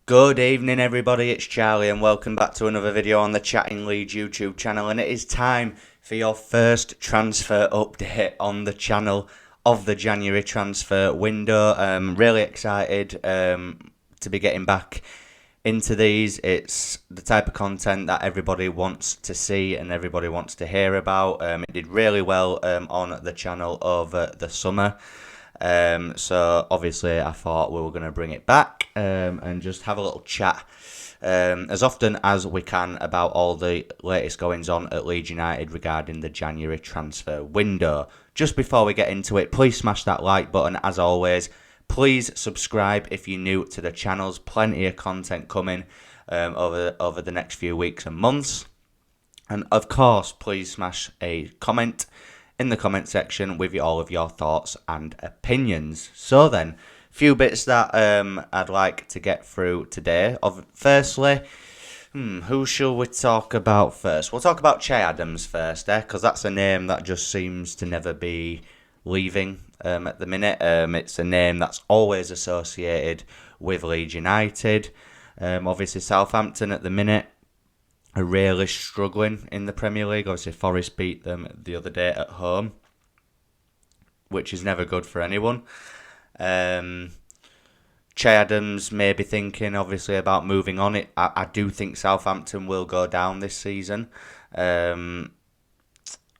Good evening everybody, it's Charlie and welcome back to another video on the Chatting Leeds YouTube channel, and it is time for your first transfer update on the channel of the January transfer window. Really excited to be getting back into these. It's the type of content that everybody wants to see and everybody wants to hear about. It did really well on the channel over the summer. So obviously I thought we were going to bring it back and just have a little chat as often as we can about all the latest goings on at Leeds United regarding the January transfer window. Just before we get into it, please smash that like button as always. Please subscribe if you're new to the channels. Plenty of content coming over the next few weeks and months. And of course, please smash a comment in the comment section with all of your thoughts and opinions. So then, few bits that I'd like to get through today. Firstly, who shall we talk about first? We'll talk about Che Adams first, because that's a name that just seems to never be leaving at the minute. It's a name that's always associated with Leeds United. Obviously, Southampton at the minute are really struggling in the Premier League. Obviously, Forest beat them the other day at home, which is never good for anyone. Che Adams may be thinking, obviously, about moving on. I do think Southampton will go down this season. And,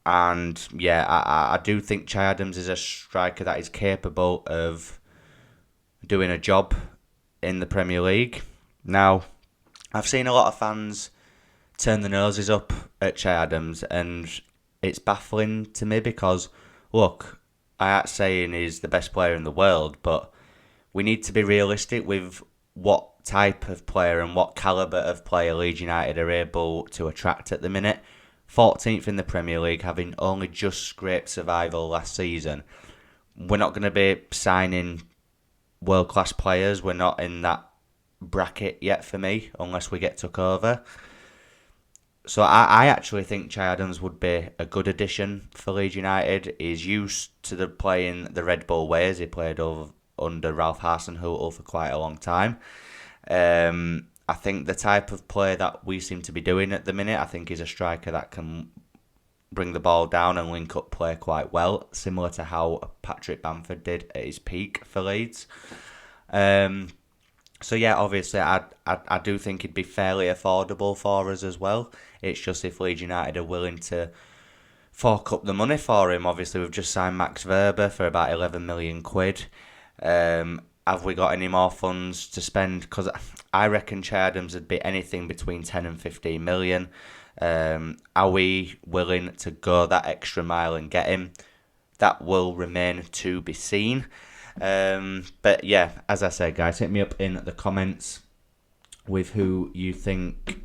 yeah, I do think Che Adams is a striker that is capable of doing a job in the Premier League. Now, I've seen a lot of fans turn the noses up at Che Adams, and it's baffling to me because, look, I ain't saying he's the best player in the world, but we need to be realistic with what type of player and what calibre of player Leeds United are able to attract at the minute. 14th in the Premier League, having only just scraped survival last season. We're not going to be signing world-class players. We're not in that bracket yet for me, unless we get took over. So I actually think Che Adams would be a good addition for Leeds United. He's used to playing the Red Bull ways. He played under Ralph Hasenhüttl for quite a long time. I think the type of play that we seem to be doing at the minute, I think he's a striker that can bring the ball down and link up play quite well, similar to how Patrick Bamford did at his peak for Leeds. So yeah, obviously I do think he'd be fairly affordable for us as well. It's just if Leeds United are willing to fork up the money for him. Obviously we've just signed Max Verber for about 11 million quid. Have we got any more funds to spend? Because I reckon Che Adams would be anything between 10 and 15 million. Are we willing to go that extra mile and get him? That will remain to be seen. But yeah, as I said, guys, hit me up in the comments with who you think,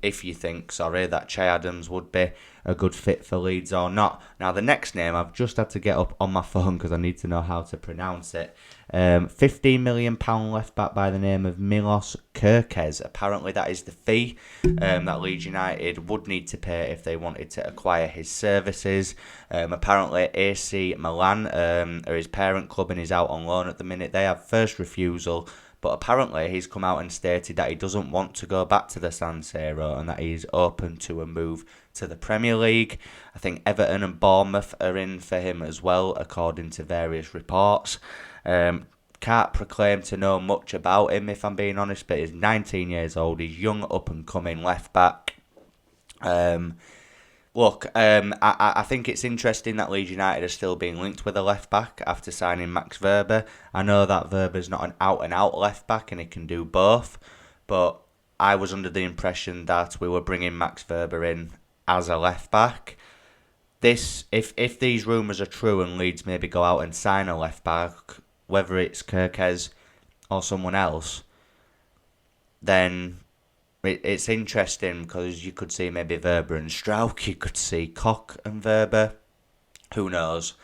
if you think, that Che Adams would be a good fit for Leeds or not. Now, the next name, I've just had to get up on my phone because I need to know how to pronounce it. £15 million left back by the name of Milos Kerkez. Apparently, that is the fee that Leeds United would need to pay if they wanted to acquire his services. Apparently, AC Milan are his parent club and he's out on loan at the minute. They have first refusal. But apparently he's come out and stated that he doesn't want to go back to the San Siro and that he's open to a move to the Premier League. I think Everton and Bournemouth are in for him as well, according to various reports. Can't proclaim to know much about him, if I'm being honest, but he's 19 years old. He's young, up-and-coming left-back. I think it's interesting that Leeds United are still being linked with a left-back after signing Max Verber. I know that Verber's not an out-and-out left-back and he can do both, but I was under the impression that we were bringing Max Verber in as a left-back. If these rumours are true and Leeds maybe go out and sign a left-back, whether it's Kerkez or someone else, then it's interesting because you could see maybe Verber and Strauch, you could see Koch and Verber, who knows.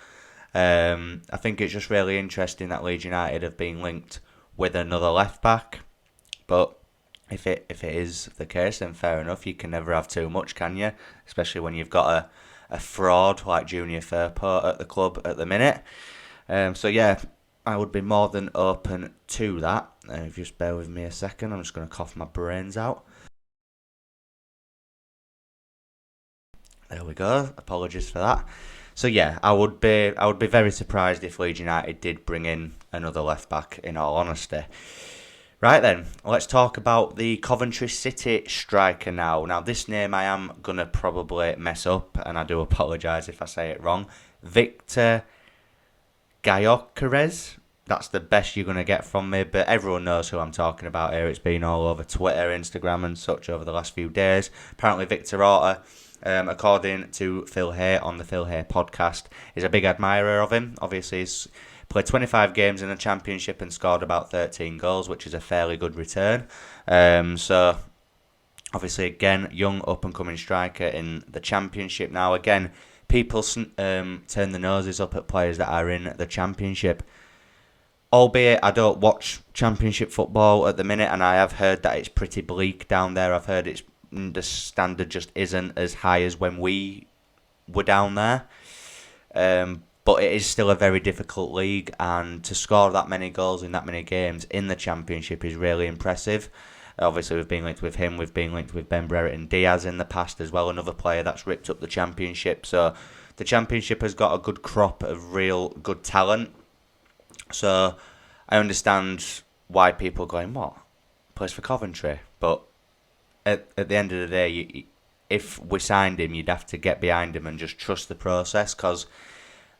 I think it's just really interesting that Leeds United have been linked with another left-back, but if it is the case, then fair enough. You can never have too much, can you? Especially when you've got a fraud like Junior Firpo at the club at the minute. So yeah, I would be more than open to that. If you just bear with me a second, I'm just going to cough my brains out. There we go. Apologies for that. So yeah, I would be very surprised if Leeds United did bring in another left back, in all honesty. Right then, let's talk about the Coventry City striker now. Now this name I am gonna probably mess up, and I do apologise if I say it wrong. Victor Gyökeres. That's the best you're going to get from me, but everyone knows who I'm talking about here. It's been all over Twitter, Instagram and such over the last few days. Apparently Victor Orta, according to Phil Hay on the Phil Hay podcast, is a big admirer of him. Obviously he's played 25 games in the Championship and scored about 13 goals, which is a fairly good return. So obviously again, young up-and-coming striker in the Championship now. Again, people turn the noses up at players that are in the Championship. Albeit I don't watch Championship football at the minute, and I have heard that it's pretty bleak down there. I've heard the standard just isn't as high as when we were down there. But it is still a very difficult league, and to score that many goals in that many games in the Championship is really impressive. Obviously, we've been linked with him. We've been linked with Ben Brereton Diaz in the past as well, another player that's ripped up the Championship. So the Championship has got a good crop of real good talent. So I understand why people are going, what? Plays for Coventry. But at the end of the day, if we signed him, you'd have to get behind him and just trust the process, because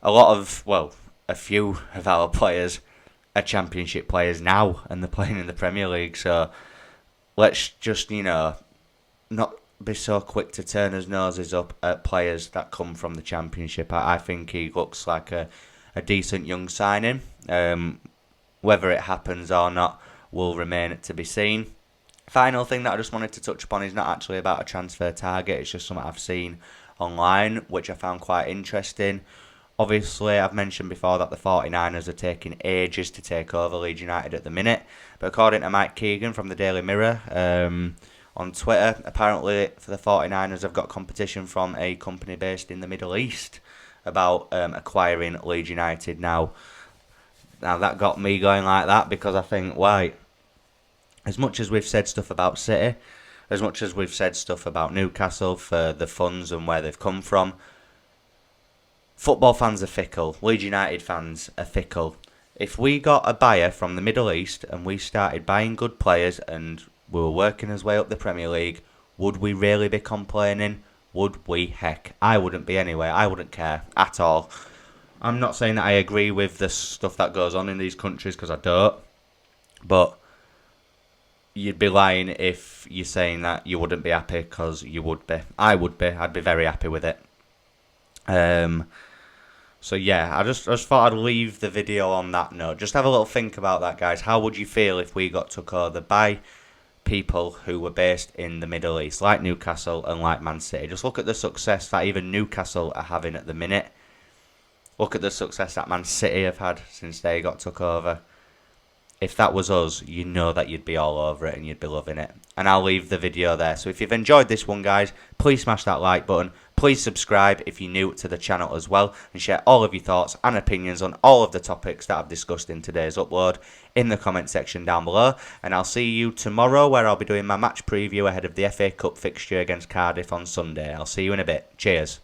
a few of our players are Championship players now, and they're playing in the Premier League. So let's just, not be so quick to turn his noses up at players that come from the Championship. I think he looks like a decent young signing. Whether it happens or not will remain to be seen. Final thing that I just wanted to touch upon is not actually about a transfer target. It's just something I've seen online, which I found quite interesting. Obviously, I've mentioned before that the 49ers are taking ages to take over Leeds United at the minute. But according to Mike Keegan from the Daily Mirror on Twitter, apparently for the 49ers have got competition from a company based in the Middle East about acquiring Leeds United now. Now that got me going like that, because I think, why? As much as we've said stuff about City, as much as we've said stuff about Newcastle for the funds and where they've come from, football fans are fickle. Leeds United fans are fickle. If we got a buyer from the Middle East and we started buying good players and we were working his way up the Premier League, would we really be complaining? Would we? Heck, I wouldn't be anyway. I wouldn't care at all. I'm not saying that I agree with the stuff that goes on in these countries, because I don't. But you'd be lying if you're saying that you wouldn't be happy, because you would be. I would be. I'd be very happy with it. So yeah, I just thought I'd leave the video on that note. Just have a little think about that, guys. How would you feel if we got took over by people who were based in the Middle East, like Newcastle and like Man City? Just look at the success that even Newcastle are having at the minute. Look at the success that Man City have had since they got took over. If that was us, you know that you'd be all over it and you'd be loving it. And I'll leave the video there. So if you've enjoyed this one, guys, please smash that like button. Please subscribe if you're new to the channel as well, and share all of your thoughts and opinions on all of the topics that I've discussed in today's upload in the comment section down below. And I'll see you tomorrow, where I'll be doing my match preview ahead of the FA Cup fixture against Cardiff on Sunday. I'll see you in a bit. Cheers.